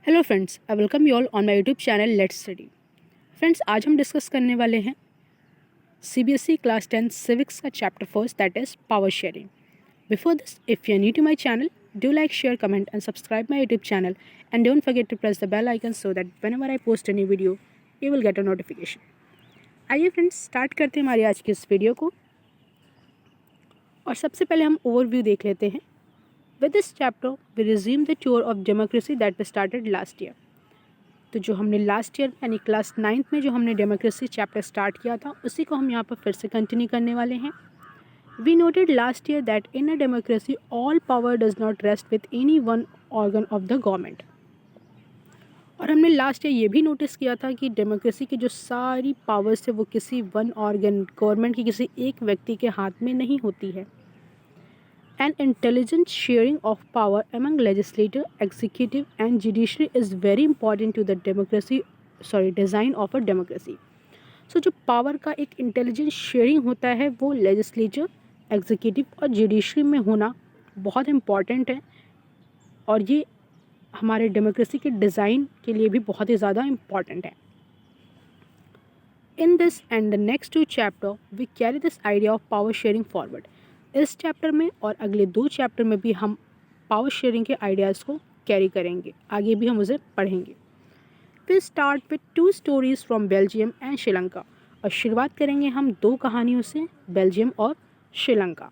Hello friends, I welcome you all on my YouTube channel let's study. Friends, आज हम discuss करने वाले हैं सीबीएसई क्लास 10 सिविक्स का chapter first, that is power sharing. Before this, if you are new to my channel, do like, share, comment and subscribe my YouTube channel and don't forget to press the bell icon so that whenever I post a new video you will get a notification. आइए friends, start करते हैं हमारी आज की इस video को। और सबसे पहले हम ओवरव्यू देख लेते हैं। With this chapter, we resume the tour of democracy that we started last year. तो जो हमने लास्ट ईयर यानी क्लास 9th में जो हमने डेमोक्रेसी चैप्टर स्टार्ट किया था, उसी को हम यहाँ पर फिर से कंटिन्यू करने वाले हैं। We noted last year that in a democracy all power does not rest with any one organ of the government. और हमने लास्ट ईयर ये भी नोटिस किया था कि डेमोक्रेसी की जो सारी पावर्स है वो किसी वन ऑर्गन, गवर्नमेंट की किसी एक व्यक्ति के हाथ में नहीं होती है। An intelligent sharing of power among legislature, executive and judiciary is very important to the design of a democracy. So जो पावर का एक इंटेलिजेंट शेयरिंग होता है वो लेजिस्लेचर, एग्जीक्यूटिव और जुडिशरी में होना बहुत इम्पॉर्टेंट है, और ये हमारे डेमोक्रेसी के डिज़ाइन के लिए भी बहुत ही ज़्यादा इम्पॉर्टेंट है। In this and the next 2 chapter we carry this idea of power sharing forward. इस चैप्टर में और अगले 2 चैप्टर में भी हम पावर शेयरिंग के आइडियाज़ को कैरी करेंगे, आगे भी हम उसे पढ़ेंगे। फिर start with 2 stories from Belgium and Sri Lanka. और शुरुआत करेंगे हम 2 कहानियों से, बेल्जियम और Sri Lanka.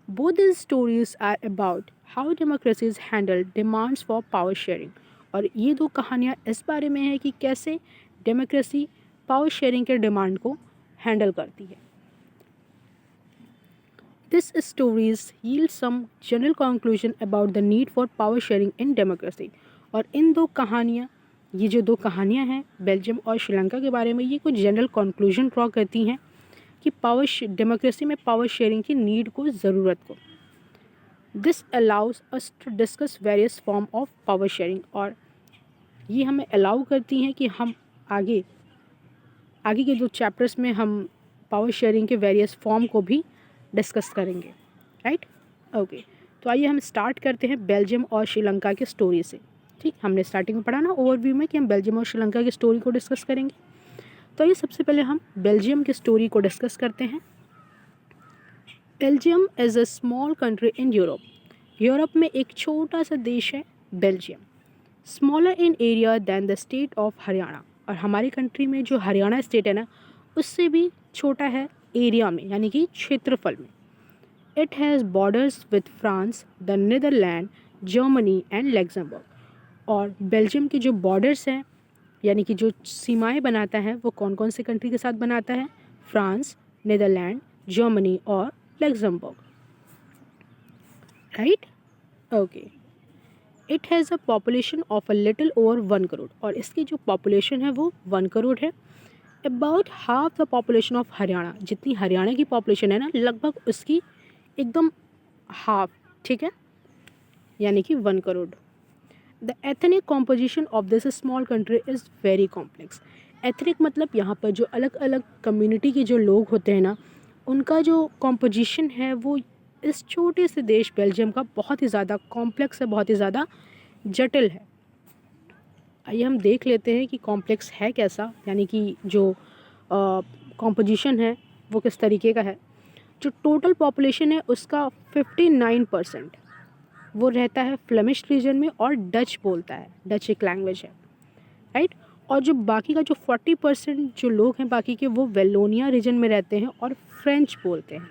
Both this stories are about how democracies handle demands for power sharing. और ये 2 कहानियाँ इस बारे में है कि कैसे डेमोक्रेसी पावर शेयरिंग के डिमांड को हैंडल करती है। These stories yield some general conclusion about the need for power sharing in democracy. और इन 2 कहानियाँ, ये जो 2 कहानियाँ हैं बेल्जियम और श्रीलंका के बारे में, ये कुछ जनरल कंक्लूजन ड्रॉ करती हैं कि डेमोक्रेसी में पावर शेयरिंग की नीड को, ज़रूरत को। This allows us to discuss various form of power sharing. और ये हमें अलाउ करती हैं कि हम आगे के 2 चैप्टर्स में हम पावर शेयरिंग के वेरियस फॉर्म को भी डिस्कस करेंगे, राइट। ओके, तो आइए हम स्टार्ट करते हैं बेल्जियम और श्रीलंका की स्टोरी से। ठीक, हमने स्टार्टिंग में पढ़ा ना ओवरव्यू में कि हम बेल्जियम और श्रीलंका की स्टोरी को डिस्कस करेंगे। तो आइए सबसे पहले हम बेल्जियम की स्टोरी को डिस्कस करते हैं। Belgium is a small country in Europe. Europe में एक छोटा सा देश है Belgium. Smaller in area than the state of Haryana. और हमारी कंट्री में जो हरियाणा स्टेट है ना, उससे भी छोटा है एरिया में, यानी कि क्षेत्रफल में। It has borders with France, the Netherland, Germany and Luxembourg. और बेल्जियम की जो बॉर्डर्स हैं, यानी कि जो सीमाएं बनाता है, वो कौन कौन से कंट्री के साथ बनाता है? फ्रांस, नीदरलैंड, जर्मनी और Luxembourg, right. Okay, it has a population of a little over 1 crore. और इसकी जो पॉपुलेशन है वो 1 करोड़ है। About half the population of Haryana. जितनी हरियाणा की पॉपुलेशन है ना, लगभग उसकी एकदम हाफ, ठीक है, यानी कि 1 crore. The ethnic composition of this small country is very complex. Ethnic मतलब यहाँ पर जो अलग अलग कम्युनिटी के जो लोग होते हैं ना, उनका जो कॉम्पोजिशन है वो इस छोटे से देश बेल्जियम का बहुत ही ज़्यादा कॉम्प्लेक्स है, बहुत ही ज़्यादा जटिल है। आइए हम देख लेते हैं कि कॉम्प्लेक्स है कैसा, यानी कि जो कॉम्पोजिशन है वो किस तरीके का है। जो टोटल पॉपुलेशन है उसका 59% वो रहता है फ्लेमिश रीजन में और डच बोलता है, डच एक लैंग्वेज है, राइट। और जो बाकी का जो 40% जो लोग हैं बाकी के, वो वेलोनिया रीजन में रहते हैं और फ्रेंच बोलते हैं।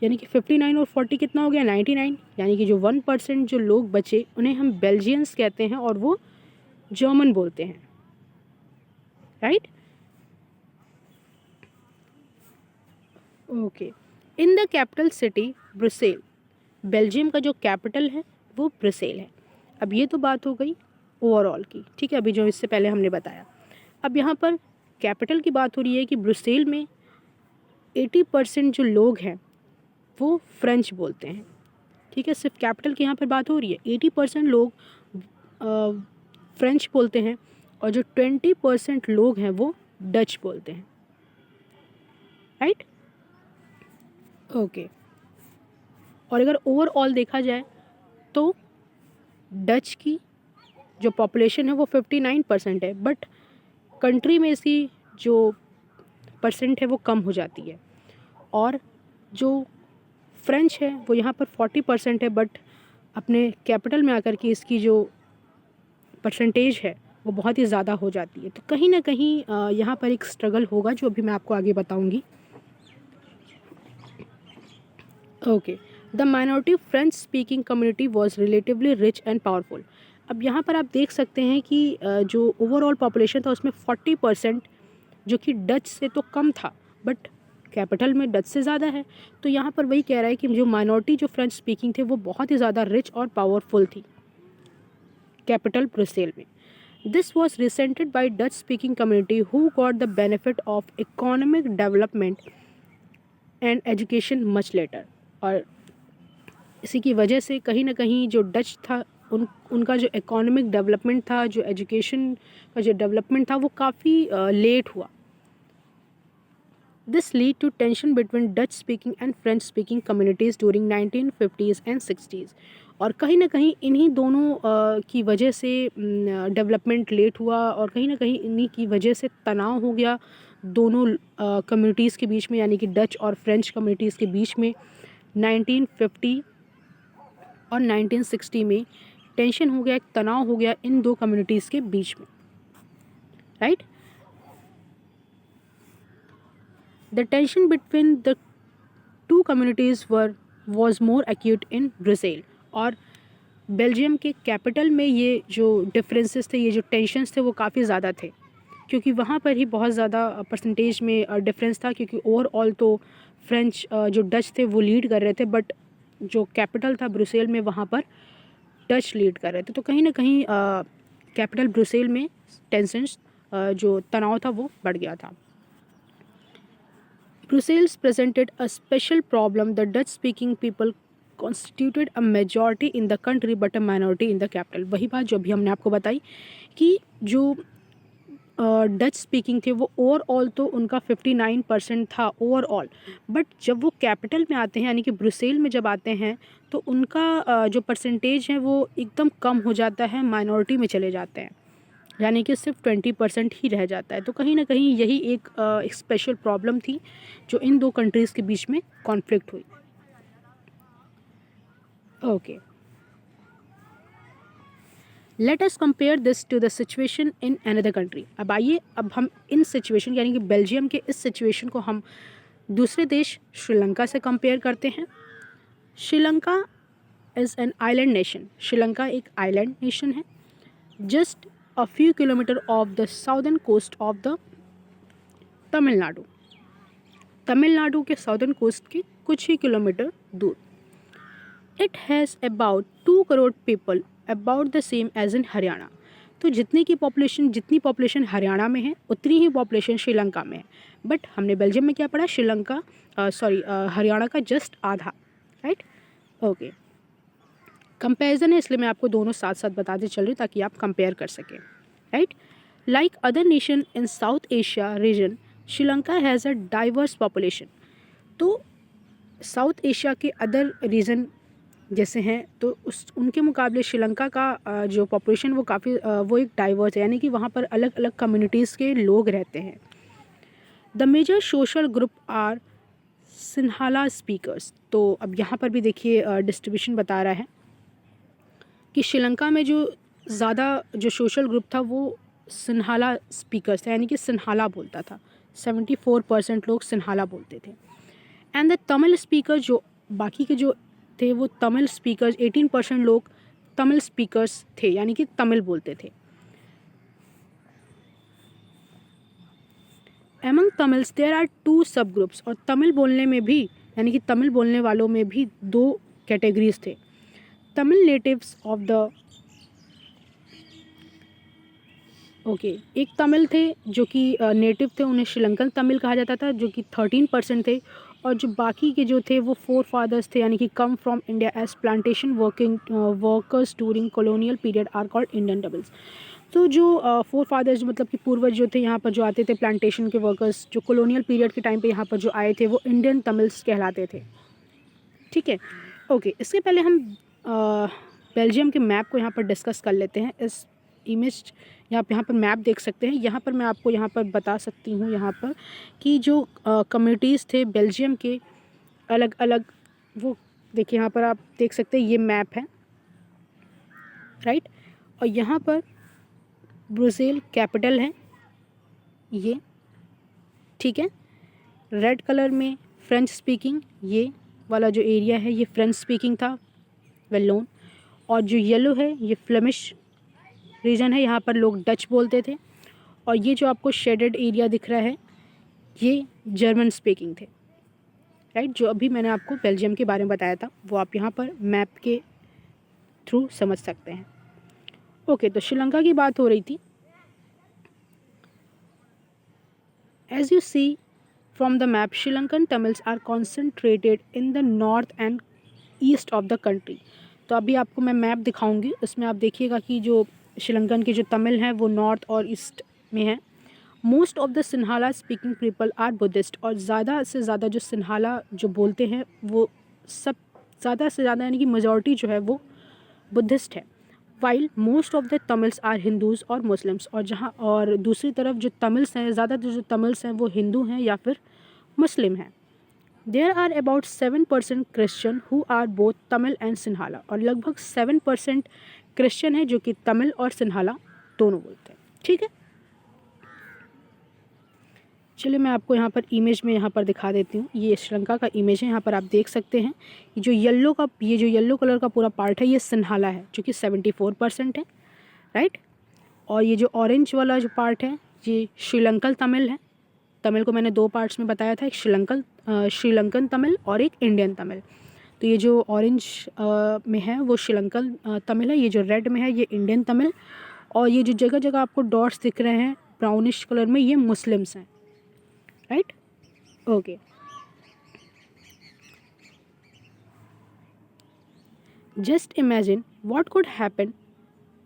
यानी कि 59 और 40 कितना हो गया? 99। यानी कि जो 1% जो लोग बचे उन्हें हम बेल्जियंस कहते हैं और वो जर्मन बोलते हैं, right. Okay, in the capital city Brussels. Belgium का जो कैपिटल है वो ब्रुसेल है। अब ये तो बात हो गई ओवरऑल की, ठीक है, अभी जो इससे पहले हमने बताया। अब यहाँ पर कैपिटल की बात हो रही है कि ब्रुसेल में 80% जो लोग हैं वो फ्रेंच बोलते हैं, ठीक है। सिर्फ कैपिटल की यहाँ पर बात हो रही है। 80% लोग फ्रेंच बोलते हैं और जो 20% लोग हैं वो डच बोलते हैं, राइट। ओके, और अगर ओवरऑल देखा जाए तो डच की जो पॉपुलेशन है वो 59% है, बट कंट्री में इसकी जो परसेंट है वो कम हो जाती है। और जो फ्रेंच है वो यहाँ पर 40% है, बट अपने कैपिटल में आकर के इसकी जो परसेंटेज है वो बहुत ही ज़्यादा हो जाती है। तो कहीं ना कहीं यहाँ पर एक स्ट्रगल होगा जो अभी मैं आपको आगे बताऊँगी। Okay, the minority French speaking community was relatively rich and powerful. अब यहाँ पर आप देख सकते हैं कि जो ओवरऑल पॉपुलेशन था उसमें 40% जो कि डच से तो कम था, बट कैपिटल में डच से ज़्यादा है। तो यहाँ पर वही कह रहा है कि जो माइनॉरिटी जो फ्रेंच स्पीकिंग थे वो बहुत ही ज़्यादा रिच और पावरफुल थी कैपिटल ब्रुसेल में। This was resented by Dutch speaking community who got the benefit of economic development and education much later. और इसी की वजह से कहीं ना कहीं जो डच था उनका जो इकोनॉमिक डेवलपमेंट था, जो एजुकेशन का जो डेवलपमेंट था वो काफ़ी लेट हुआ। This lead to tension between Dutch speaking and French speaking communities during 1950s and 60s। और कहीं ना कहीं इन्हीं दोनों की वजह से डेवलपमेंट लेट हुआ, और कहीं ना कहीं इन्हीं की वजह से तनाव हो गया दोनों कम्युनिटीज़ के बीच में, यानी कि डच और फ्रेंच कम्युनिटीज़ के बीच में। 1950 और 1960 में टेंशन हो गया, एक तनाव हो गया इन दो कम्युनिटीज़ के बीच में, right. The tension between the two communities was more acute in Brussels. और बेल्जियम के कैपिटल में ये जो डिफरेंसेस थे, ये जो टेंशन्स थे वो काफ़ी ज़्यादा थे, क्योंकि वहाँ पर ही बहुत ज़्यादा परसेंटेज में डिफरेंस था, क्योंकि ओवरऑल तो फ्रेंच जो डच थे वो लीड कर रहे थे, बट जो कैपिटल था ब्रुसेल में वहाँ पर डच लीड कर रहे थे। तो कहीं ना कहीं कैपिटल ब्रुसेल में टेंशन्स जो तनाव था वो बढ़ गया था। Brussels presented a special problem. The Dutch-speaking people constituted a majority in the country but a minority in the capital। वही बात जो अभी हमने आपको बताई कि जो डच स्पीकिंग थे वो ओवरऑल तो उनका 59% था ओवरऑल, बट जब वो कैपिटल में आते हैं यानी कि ब्रुसेल में जब आते हैं तो उनका जो परसेंटेज है वो एकदम कम हो जाता है, माइनॉरिटी में चले जाते हैं, यानी कि सिर्फ 20% ही रह जाता है। तो कहीं ना कहीं यही एक स्पेशल प्रॉब्लम थी जो इन दो कंट्रीज़ के बीच में कॉन्फ्लिक्ट हुई। Okay, let us compare this to the situation in another country. अब आइए, अब हम इन सिचुएशन यानी कि बेल्जियम के इस सिचुएशन को हम दूसरे देश श्रीलंका से कंपेयर करते हैं। Sri Lanka is an island nation. Sri Lanka एक आइलैंड नेशन है, just a few kilometers off the southern coast of the Tamil Nadu. Tamil Nadu के साउदर्न कोस्ट के कुछ ही किलोमीटर दूर। It has about 2 crore people, about the same as in Haryana. तो जितनी पॉपुलेशन हरियाणा में है उतनी ही पॉपुलेशन श्रीलंका में है, बट हमने बेल्जियम में क्या पढ़ा, हरियाणा का जस्ट आधा, राइट। ओके, कंपैरिजन है इसलिए मैं आपको दोनों साथ साथ बताते चल रही हूँ ताकि आप कंपेयर कर सकें, right. Like other nation in south Asia region, Sri Lanka has a diverse population. तो साउथ एशिया के अदर रीजन जैसे हैं तो उनके मुकाबले श्रीलंका का जो पॉपुलेशन वो काफ़ी वो एक डाइवर्स है, यानी कि वहाँ पर अलग अलग कम्युनिटीज़ के लोग रहते हैं। The major social group are Sinhala speakers. तो अब यहाँ पर भी देखिए डिस्ट्रीब्यूशन बता रहा है कि श्रीलंका में जो ज़्यादा जो सोशल ग्रुप था वो सिन्हाला स्पीकर्स था, यानी कि सिन्हाला बोलता था। 74% लोग सिन्हाला बोलते थे। एंड द तमिल स्पीकर, जो बाकी के जो थे वो तमिल स्पीकर्स, 18% लोग तमिल स्पीकर्स थे, यानी कि तमिल बोलते थे। एमंग तमिल्स देयर आर 2 सब ग्रुप्स। और तमिल बोलने में भी, यानी कि तमिल बोलने वालों में भी 2 कैटेगरीज थे। तमिल नेटिव्स ऑफ द एक तमिल थे जो कि नेटिव थे, उन्हें श्रीलंकन तमिल कहा जाता था, जो कि 13% थे। और जो बाकी के जो थे वो 4 फादर्स थे, यानी कि come from India as plantation workers during colonial period are called Indian doubles. तो जो 4 फादर्स मतलब कि पूर्वज जो थे यहाँ पर जो आते थे प्लांटेशन के वर्कर्स, जो कॉलोनियल पीरियड के टाइम पे यहाँ पर जो आए थे वो इंडियन तमिल्स कहलाते थे, ठीक है। ओके, इसके पहले हम बेल्जियम के मैप को यहाँ पर डिस्कस कर लेते हैं। इस इमेज यहाँ पर मैप देख सकते हैं। यहाँ पर मैं आपको यहाँ पर बता सकती हूँ यहाँ पर कि जो कम्युनिटीज़ थे बेल्जियम के अलग अलग, वो देखिए यहाँ पर आप देख सकते हैं, ये मैप है, राइट। और यहाँ पर ब्रुसेल कैपिटल है ये, ठीक है। रेड कलर में फ्रेंच स्पीकिंग, ये वाला जो एरिया है ये फ्रेंच स्पीकिंग था, वेल नोन। और जो येलो है ये फ्लेमिश रीजन है, यहाँ पर लोग डच बोलते थे। और ये जो आपको शेडेड एरिया दिख रहा है ये जर्मन स्पीकिंग थे, राइट। जो अभी मैंने आपको बेल्जियम के बारे में बताया था वो आप यहाँ पर मैप के थ्रू समझ सकते हैं। ओके, तो श्रीलंका की बात हो रही थी। As you see from the map, Sri Lankan Tamils are concentrated in the north and east of the country. तो अभी आपको मैं मैप दिखाऊंगी, उसमें आप देखिएगा कि जो श्रीलंकन के जो तमिल हैं वो नॉर्थ और ईस्ट में हैं। Most of the Sinhala speaking people are Buddhist, और ज़्यादा से ज़्यादा जो सिन्हाला जो बोलते हैं वो सब ज़्यादा से ज़्यादा यानी कि मेजॉरिटी जो है वो बुद्धिस्ट है। While most of the Tamils are Hindus और मुस्लिम्स, और जहाँ और दूसरी तरफ जो तमिल्स हैं, ज़्यादातर जो तमिल्स हैं वो हिंदू हैं या फिर मुस्लिम हैं। There are about 7% Christian who are both Tamil and Sinhala, और लगभग 7% क्रिश्चियन है जो कि तमिल और सिन्हाला दोनों बोलते हैं, ठीक है। चलिए मैं आपको यहाँ पर इमेज में यहाँ पर दिखा देती हूँ। ये श्रीलंका का इमेज है, यहाँ पर आप देख सकते हैं ये जो येलो कलर का पूरा पार्ट है ये सिन्हाला है जो कि 74% है, राइट। और ये जो ऑरेंज वाला जो पार्ट है ये श्रीलंकन तमिल है। तमिल को मैंने 2 पार्ट्स में बताया था, एक श्रीलंकन तमिल और एक इंडियन तमिल। तो ये जो ऑरेंज में है वो श्रीलंकन तमिल है, ये जो रेड में है ये इंडियन तमिल, और ये जो जगह जगह आपको डॉट्स दिख रहे हैं ब्राउनिश कलर में ये मुस्लिम्स हैं, right. Okay, just imagine what could happen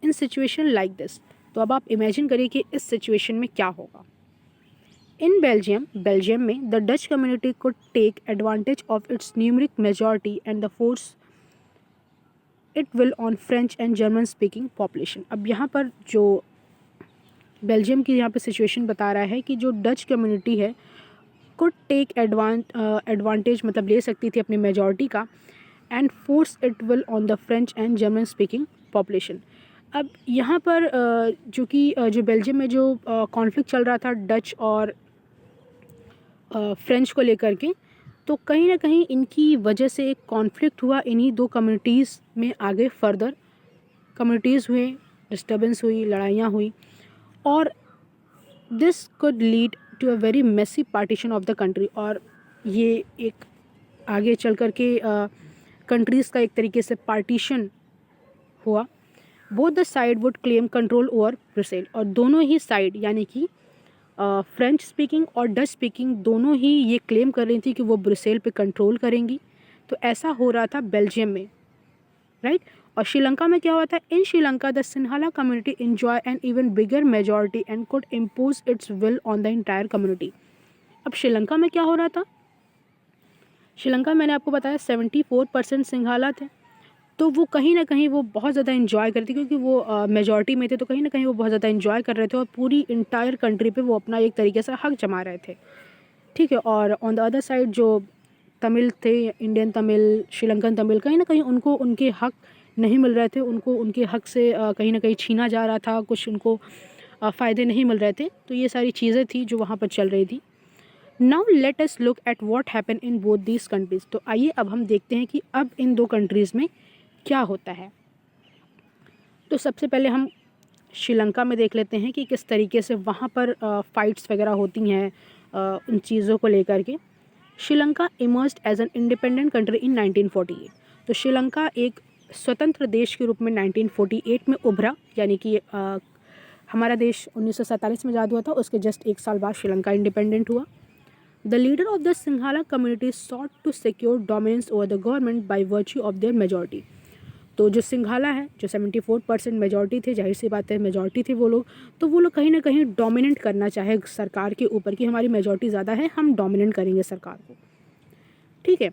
in situation like this. तो अब आप इमेजिन करिए कि इस सिचुएशन में क्या होगा। इन बेल्जियम में the Dutch community could take advantage of its numeric majority and the force it will on French and German speaking population। अब यहाँ पर जो बेल्जियम की यहाँ पे सिचुएशन बता रहा है कि जो डच कम्युनिटी है could take एडवांटेज मतलब ले सकती थी अपनी मेजॉरिटी का, and force it will on the French and German speaking population. अब यहाँ पर जो बेल्जियम में जो कॉन्फ्लिक्ट चल रहा था डच और फ्रेंच को लेकर के, तो कहीं ना कहीं इनकी वजह से एक कॉन्फ्लिक्ट हुआ इन्हीं 2 कम्युनिटीज़ में। आगे फर्दर कम्युनिटीज़ हुए, डिस्टर्बेंस हुई, लड़ाइयाँ हुई, और this could lead to a very messy partition of the country. और ये एक आगे चल कर के कंट्रीज़ का एक तरीके से पार्टीशन हुआ। Both the side would claim control over Brussels, और दोनों ही साइड यानी कि फ्रेंच स्पीकिंग और डच स्पीकिंग दोनों ही ये क्लेम कर रही थी कि वो ब्रुसेल पे कंट्रोल करेंगी। तो ऐसा हो रहा था बेल्जियम में, राइट। और श्रीलंका में क्या हुआ था, in Sri Lanka the Sinhala community enjoy an even bigger majority and could impose its will on the entire community. अब श्रीलंका में क्या हो रहा था, श्रीलंका मैंने आपको बताया 74% सिंघाला थे, तो वो कहीं ना कहीं वो बहुत ज़्यादा इन्जॉय करते क्योंकि वो मेजॉरिटी में थे, तो कहीं ना कहीं वो बहुत ज़्यादा इन्जॉय कर रहे थे और पूरी इंटायर कंट्री पे वो अपना एक तरीके से हक जमा रहे थे, ठीक है। और ऑन द अदर साइड जो तमिल थे, इंडियन तमिल, श्रीलंकन तमिल, कहीं ना कहीं उनको उनके हक नहीं मिल रहे थे, उनको उनके हक से कहीं ना कहीं छीना जा रहा था, कुछ उनको फ़ायदे नहीं मिल रहे थे। तो ये सारी चीज़ें थी जो वहाँ पर चल रही थी। Now let us look at what happen in both these countries. तो आइए अब हम देखते हैं कि अब इन 2 कंट्रीज़ में क्या होता है। तो सबसे पहले हम श्रीलंका में देख लेते हैं कि किस तरीके से वहाँ पर फाइट्स वगैरह होती हैं उन चीज़ों को लेकर के। Sri Lanka emerged as an independent country in 1948। तो श्रीलंका एक स्वतंत्र देश के रूप में 1948 में उभरा, यानी कि हमारा देश 1947 में आज़ाद हुआ था, उसके जस्ट 1 साल बाद श्रीलंका इंडिपेंडेंट हुआ। The leader of the Sinhala community sought to secure dominance over the government by virtue of their majority। तो जो सिंघाला है, जो 74% मेजॉरिटी थे, जाहिर सी बात है मेजॉरिटी थे वो लोग, तो वो लोग कहीं ना कहीं डोमिनेट करना चाहे सरकार के ऊपर कि हमारी मेजॉरिटी ज़्यादा है, हम डोमिनेट करेंगे सरकार को, ठीक है।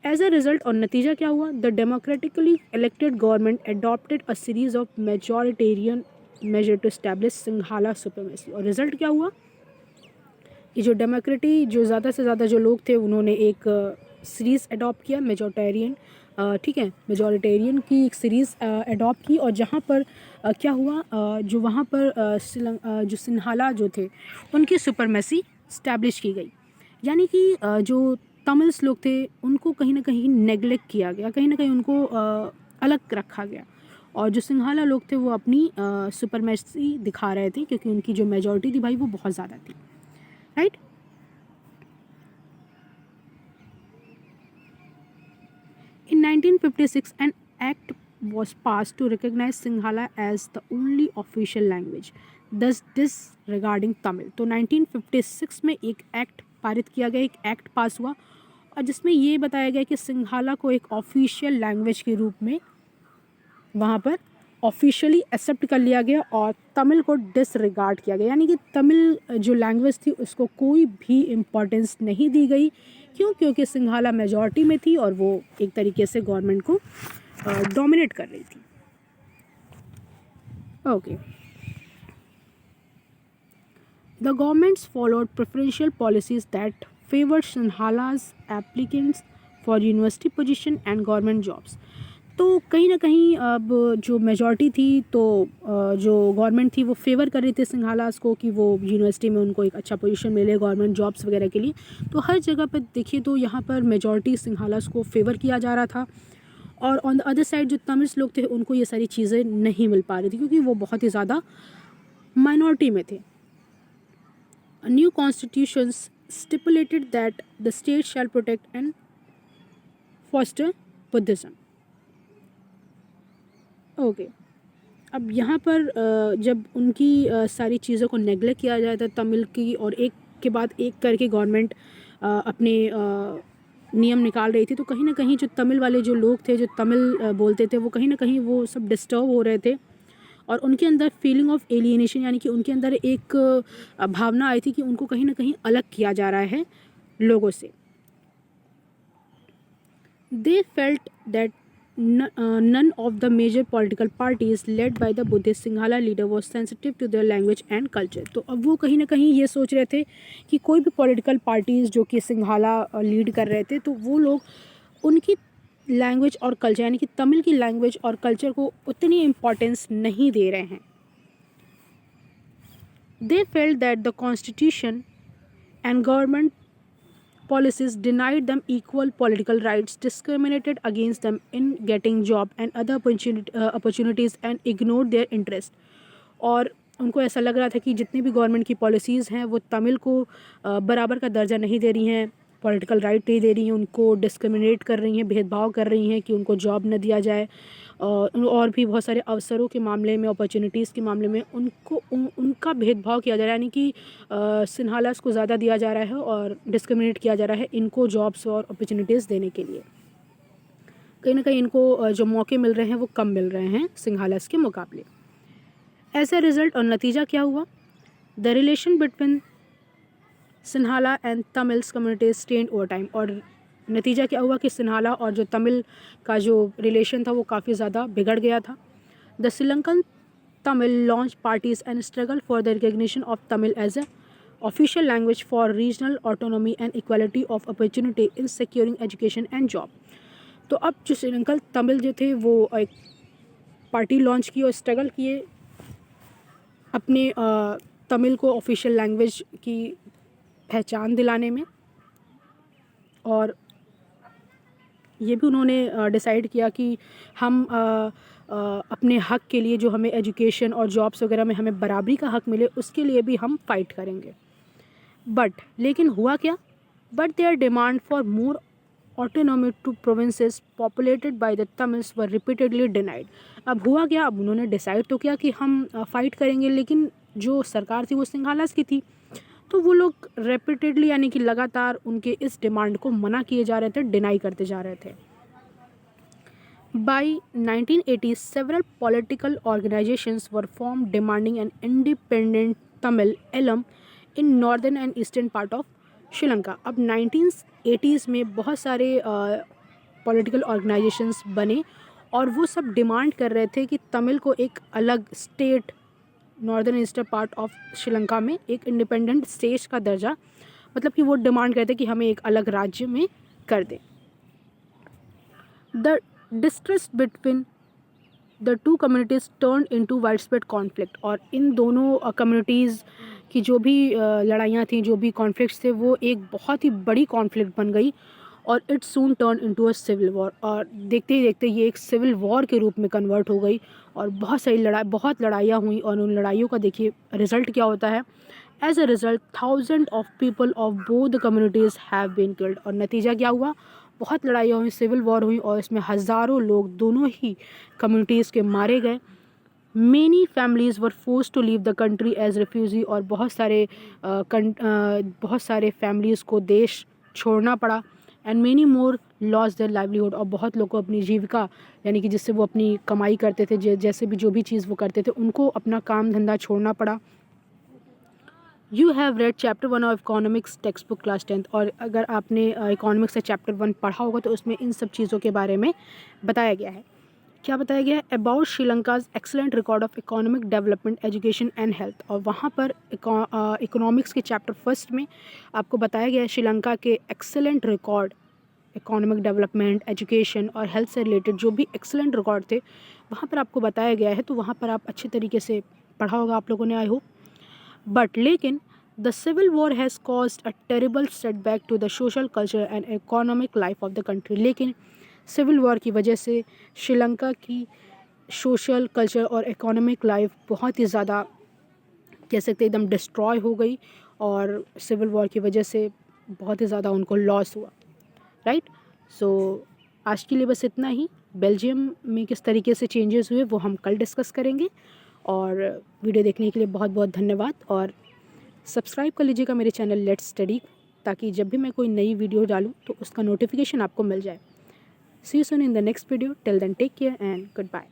एज अ रिजल्ट, और नतीजा क्या हुआ, the democratically elected government adopted a series of majoritarian measure to establish Sinhala supremacy। और रिजल्ट क्या हुआ कि जो डेमोक्रेटी जो ज़्यादा से ज़्यादा जो लोग थे उन्होंने एक सीरीज़ अडॉप्ट किया मेजोरिटेरियन, ठीक है, मेजोरिटेरियन की एक सीरीज़ अडॉप्ट की। और जहाँ पर क्या हुआ, जो वहाँ पर जो सिन्हाला जो थे उनकी सुपरमेसी स्टैब्लिश की गई। यानी कि जो तमिल्स लोग थे उनको कहीं ना कहीं नेगलेक्ट किया गया, कहीं ना कहीं उनको अलग रखा गया। और जो सिंघाला लोग थे वो अपनी सुपरमेसी दिखा रहे थे क्योंकि उनकी जो मेजॉरिटी थी भाई वो बहुत ज़्यादा थी, right. In 1956, an act was passed to recognize Sinhala as the only official language, thus disregarding Tamil। तो 1956 में एक एक्ट पारित किया गया, एक एक्ट पास हुआ और जिसमें ये बताया गया कि सिंघाला को एक ऑफिशियल लैंग्वेज के रूप में वहाँ पर ऑफिशियली एक्सेप्ट कर लिया गया और तमिल को डिसरिगार्ड किया गया। यानी कि तमिल जो लैंग्वेज थी उसको कोई भी इम्पोर्टेंस नहीं दी गई। क्यों? क्योंकि सिंघाला मेजॉरिटी में थी और वो एक तरीके से गवर्नमेंट को डोमिनेट कर रही थी। Okay, the governments followed preferential policies that favoured Sinhalese applicants for university position and government jobs. तो कहीं ना कहीं अब जो मेजॉरिटी थी तो जो गवर्नमेंट थी वो फेवर कर रही थी सिंघालास को कि वो यूनिवर्सिटी में उनको एक अच्छा पोजीशन मिले गवर्नमेंट जॉब्स वगैरह के लिए। तो हर जगह पर देखिए तो यहाँ पर मेजॉरिटी सिंघालास को फेवर किया जा रहा था और ऑन द अदर साइड जो तमिल्स लोग थे उनको ये सारी चीज़ें नहीं मिल पा रही थी क्योंकि वो बहुत ही ज़्यादा माइनॉरिटी में थे। New constitutions stipulated that the state shall protect and foster Buddhism. Okay, अब यहाँ पर जब उनकी सारी चीज़ों को नेगलेक्ट किया जाता था तमिल की और एक के बाद एक करके गवर्नमेंट अपने नियम निकाल रही थी, तो कहीं ना कहीं जो तमिल वाले जो लोग थे जो तमिल बोलते थे वो कहीं ना कहीं वो सब डिस्टर्ब हो रहे थे और उनके अंदर फीलिंग ऑफ एलियनेशन यानी कि उनके अंदर एक भावना आई थी कि उनको कहीं ना कहीं अलग किया जा रहा है लोगों से। They felt that none of the major political parties led by the Buddhist Sinhala leader was sensitive to their language and culture। तो अब वो कहीं ना कहीं ये सोच रहे थे कि कोई भी पॉलिटिकल पार्टीज़ जो कि सिंघाला लीड कर रहे थे तो वो लोग उनकी लैंग्वेज और कल्चर यानी कि तमिल की लैंग्वेज और कल्चर को उतनी इम्पोर्टेंस नहीं दे रहे हैं। They felt that the constitution and government policies denied them equal political rights, discriminated against them in getting job and other opportunities and ignored their interest। और उनको ऐसा लग रहा था कि जितनी भी गवर्नमेंट की पॉलिसीज़ हैं वो तमिल को बराबर का दर्जा नहीं दे रही हैं, पॉलिटिकल राइट नहीं दे रही हैं, उनको डिस्क्रिमिनेट कर रही हैं, भेदभाव कर रही हैं कि उनको जॉब न दिया जाए और भी बहुत सारे अवसरों के मामले में अपॉर्चुनिटीज़ के मामले में उनका भेदभाव किया जा रहा है। यानी कि सिन्हालास को ज़्यादा दिया जा रहा है और डिस्क्रिमिनेट किया जा रहा है इनको जॉब्स और अपॉर्चुनिटीज़ देने के लिए। कहीं ना कहीं इनको जो मौके मिल रहे हैं वो कम मिल रहे हैं सिंघालास के मुकाबले। एज ए रिज़ल्ट और नतीजा क्या हुआ, the relation between Sinhala and Tamils communities strained over time. और नतीजा क्या हुआ कि सिन्हाला और जो तमिल का जो रिलेशन था वो काफ़ी ज़्यादा बिगड़ गया था। The Sri Lankan Tamil launch parties and struggle for the recognition of Tamil as a official language for regional autonomy and equality of opportunity in securing education and job. तो अब जो श्रीलंकन तमिल जो थे वो एक पार्टी लॉन्च की और स्ट्रगल किए अपने तमिल को ऑफिशियल लैंग्वेज की पहचान दिलाने में। और ये भी उन्होंने डिसाइड किया कि हम अपने हक के लिए जो हमें एजुकेशन और जॉब्स वगैरह में हमें बराबरी का हक मिले उसके लिए भी हम फाइट करेंगे। लेकिन हुआ क्या, but there demand for more autonomy to provinces populated by the Tamils were repeatedly denied. अब हुआ क्या, अब उन्होंने डिसाइड तो किया कि हम फाइट करेंगे, लेकिन जो सरकार थी वो सिंघालास की थी, तो वो लोग रेपिटेडली यानी कि लगातार उनके इस डिमांड को मना किए जा रहे थे, डिनाई करते जा रहे थे। By 1980 several political organisations were form demanding an independent Tamil Eelam in northern and eastern part of Sri Lanka. अब 1980s में बहुत सारे पॉलिटिकल ऑर्गेनाइजेशंस बने और वो सब डिमांड कर रहे थे कि तमिल को एक अलग state northern eastern part of Sri Lanka में एक इंडिपेंडेंट स्टेट का दर्जा, मतलब कि वो डिमांड करते कि हमें एक अलग राज्य में कर दे। The distrust between the two communities turn into widespread conflict, और इन दोनों कम्युनिटीज़ की जो भी लड़ाइयाँ थी, जो भी कॉन्फ्लिक्ट्स थे, वो एक बहुत ही बड़ी कॉन्फ्लिक्ट बन गई और it soon turn into a civil war, और देखते ही देखते ये एक सिविल वॉर के रूप में कन्वर्ट हो गई और बहुत लड़ाइयाँ हुई। और उन लड़ाइयों का देखिए रिज़ल्ट क्या होता है। As a result thousand of people of both the communities have been killed, और नतीजा क्या हुआ, बहुत लड़ाइयाँ हुई, सिविल वॉर हुई और इसमें हज़ारों लोग दोनों ही कम्युनिटीज़ के मारे गए। Many families were force to leave the country as refugee, और बहुत सारे फैमिलीज़ को देश छोड़ना पड़ा। And many more loss their livelihood, और बहुत लोगों को अपनी जीविका, यानी कि जिससे वो अपनी कमाई करते थे, जैसे भी जो भी चीज़ वो करते थे, उनको अपना काम धंधा छोड़ना पड़ा। You have read chapter 1 of economics text book class 10th, और अगर आपने इकोनॉमिक्स का चैप्टर 1 पढ़ा होगा तो उसमें इन सब चीज़ों के बारे में बताया गया है। क्या बताया गया है? About Sri Lanka's excellent record of economic development, education and health, और वहाँ पर इकोनॉमिक्स के चैप्टर 1 में आपको बताया गया है श्रीलंका के excellent record, economic development, education और हेल्थ से रिलेटेड जो भी एक्सेलेंट रिकॉर्ड थे वहाँ पर आपको बताया गया है। तो वहाँ पर आप अच्छे तरीके से पढ़ा होगा आप लोगों ने, आई होप। बट लेकिन the civil war has caused a terrible setback to the social culture and economic life of the country, लेकिन सिविल वॉर की वजह से श्रीलंका की सोशल कल्चर और इकोनॉमिक लाइफ बहुत ही ज़्यादा, कह सकते एकदम डिस्ट्रॉय हो गई, और सिविल वॉर की वजह से बहुत ही ज़्यादा उनको लॉस हुआ, राइट। सो आज के लिए बस इतना ही। बेल्जियम में किस तरीके से चेंजेस हुए वो हम कल डिस्कस करेंगे, और वीडियो देखने के लिए बहुत बहुत धन्यवाद। और सब्सक्राइब कर लीजिएगा मेरे चैनल लेट्स स्टडी, ताकि जब भी मैं कोई नई वीडियो डालूँ तो उसका नोटिफिकेशन आपको मिल जाए। See you soon in the next video, till then take care and good bye.